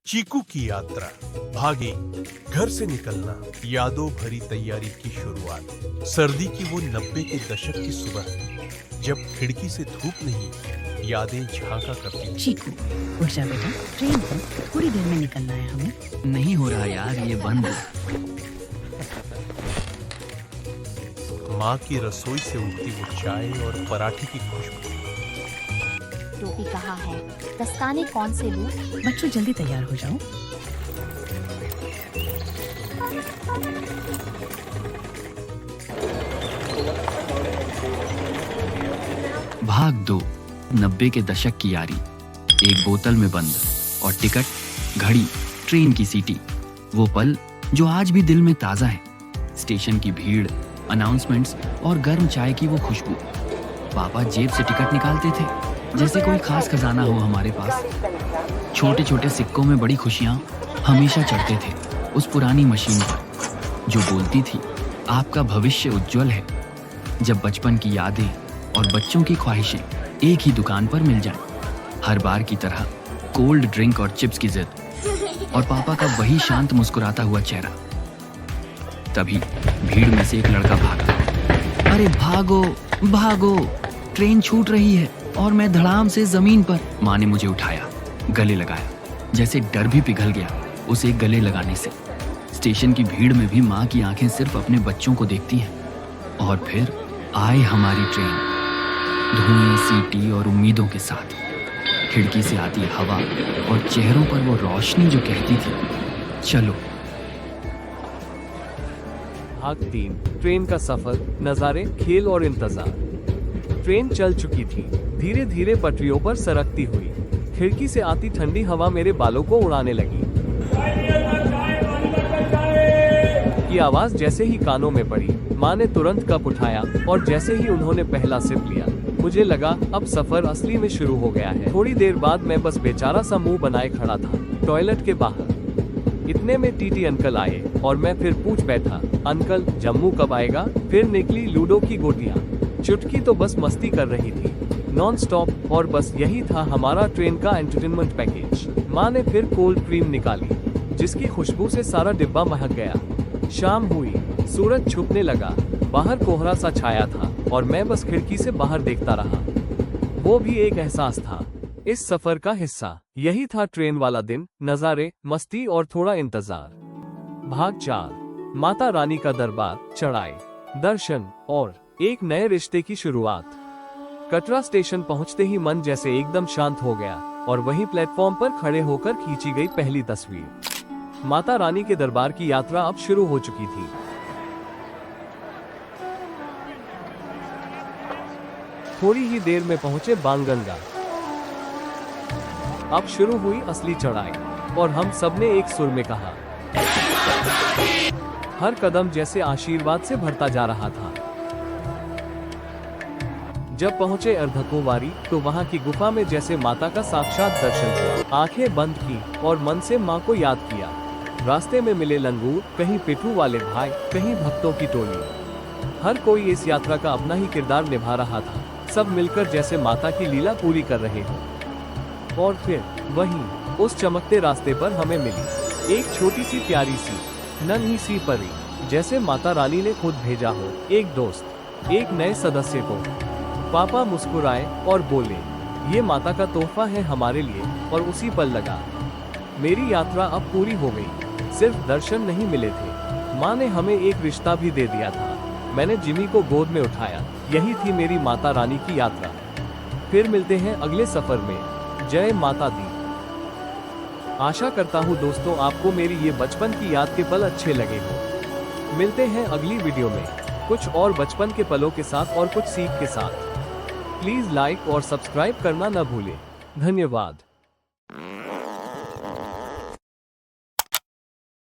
चीकू की यात्रा, भागे घर से निकलना, यादों भरी तैयारी की शुरुआत। सर्दी की वो 90 के दशक की सुबह, जब खिड़की से धूप नहीं, यादें झांका करती। चीकू, उठ जा बेटा, ट्रेन को थोड़ी देर में निकलना है हमें। नहीं हो रहा यार, ये बंद। माँ की रसोई से उठती वो चाय और पराठे की खुशबू। टोपी कहाँ है? दस्ताने कौन से लूं? बच्चों जल्दी तैयार हो जाओ। भाग 2, 90 के दशक की यारी। एक बोतल में बंद और टिकट, घड़ी, ट्रेन की सीटी। वो पल जो आज भी दिल में ताजा है। स्टेशन की भीड़, अनाउंसमेंट्स और गर्म चाय की वो खुशबू। पापा जेब से टिकट निकालते थे जैसे कोई खास खजाना हो हमारे पास। छोटे छोटे सिक्कों में बड़ी खुशियां हमेशा चढ़ते थे उस पुरानी मशीन पर, जो बोलती थी आपका भविष्य उज्जवल है। जब बचपन की यादें और बच्चों की ख्वाहिशें एक ही दुकान पर मिल जाएं, हर बार की तरह कोल्ड ड्रिंक और चिप्स की जिद, और पापा का वही शांत मुस्कुराता हुआ चेहरा। तभी भीड़ में से एक लड़का भागा। अरे भागो भागो, ट्रेन छूट रही है। और मैं धड़ाम से जमीन पर। माँ ने मुझे उठाया, गले लगाया, जैसे डर भी पिघल गया उसे गले लगाने से। स्टेशन की भीड़ में भी माँ की आंखें सिर्फ अपने बच्चों को देखती हैं। और फिर आए हमारी ट्रेन, धुएं, सीटी और उम्मीदों के साथ। खिड़की से आती हवा और चेहरों पर वो रोशनी जो कहती थी चलो। भाग 3, ट्रेन का सफर, नजारे, खेल और इंतजार। ट्रेन चल चुकी थी, धीरे धीरे पटरियों पर सरकती हुई। खिड़की से आती ठंडी हवा मेरे बालों को उड़ाने लगी। की आवाज जैसे ही कानों में पड़ी, माँ ने तुरंत कप उठाया और जैसे ही उन्होंने पहला सिप लिया, मुझे लगा अब सफर असली में शुरू हो गया है। थोड़ी देर बाद मैं बस बेचारा सा मुंह बनाए खड़ा था टॉयलेट के बाहर। इतने में टीटी अंकल आए और मैं फिर पूछ बैठा, अंकल जम्मू कब आएगा? फिर निकली लूडो की गोटियां। चुटकी तो बस मस्ती कर रही थी नॉन स्टॉप, और बस यही था हमारा ट्रेन का एंटरटेनमेंट पैकेज। माँ ने फिर कोल्ड क्रीम निकाली, जिसकी खुशबू से सारा डिब्बा महक गया। शाम हुई, सूरज छुपने लगा, बाहर कोहरा सा छाया था और मैं बस खिड़की से बाहर देखता रहा। वो भी एक एहसास था, इस सफर का हिस्सा। यही था ट्रेन वाला दिन, नजारे, मस्ती और थोड़ा इंतजार। भाग 4, माता रानी का दरबार, चढ़ाई, दर्शन और एक नए रिश्ते की शुरुआत। कटरा स्टेशन पहुंचते ही मन जैसे एकदम शांत हो गया और वहीं प्लेटफॉर्म पर खड़े होकर खींची गई पहली तस्वीर। माता रानी के दरबार की यात्रा अब शुरू हो चुकी थी। थोड़ी ही देर में पहुंचे बाणगंगा। अब शुरू हुई असली चढ़ाई और हम सबने एक सुर में कहा। हर कदम जैसे आशीर्वाद से भरता जा रहा था। जब पहुंचे अर्धकुंवारी तो वहां की गुफा में जैसे माता का साक्षात दर्शन हुआ। आंखें बंद की और मन से मां को याद किया। रास्ते में मिले लंगूर, कहीं पिट्ठू वाले भाई, कहीं भक्तों की टोली। हर कोई इस यात्रा का अपना ही किरदार निभा रहा था, सब मिलकर जैसे माता की लीला पूरी कर रहे हो। और फिर वहीं उस चमकते रास्ते पर हमें मिली एक छोटी सी प्यारी सी नन्ही सी परी, जैसे माता रानी ने खुद भेजा हो। एक दोस्त, एक नए सदस्य को। पापा मुस्कुराए और बोले, ये माता का तोहफा है हमारे लिए। और उसी पल लगा, मेरी यात्रा अब पूरी हो गई। सिर्फ दर्शन नहीं मिले थे, माँ ने हमें एक रिश्ता भी दे दिया था। मैंने जिमी को गोद में उठाया। यही थी मेरी माता रानी की यात्रा। फिर मिलते हैं अगले सफर में। जय माता दी। आशा करता हूँ दोस्तों आपको मेरी ये बचपन की याद के पल अच्छे लगे हो। मिलते हैं अगली वीडियो में कुछ और बचपन के पलों के साथ और कुछ सीख के साथ। प्लीज लाइक और सब्सक्राइब करना न भूलें। धन्यवाद।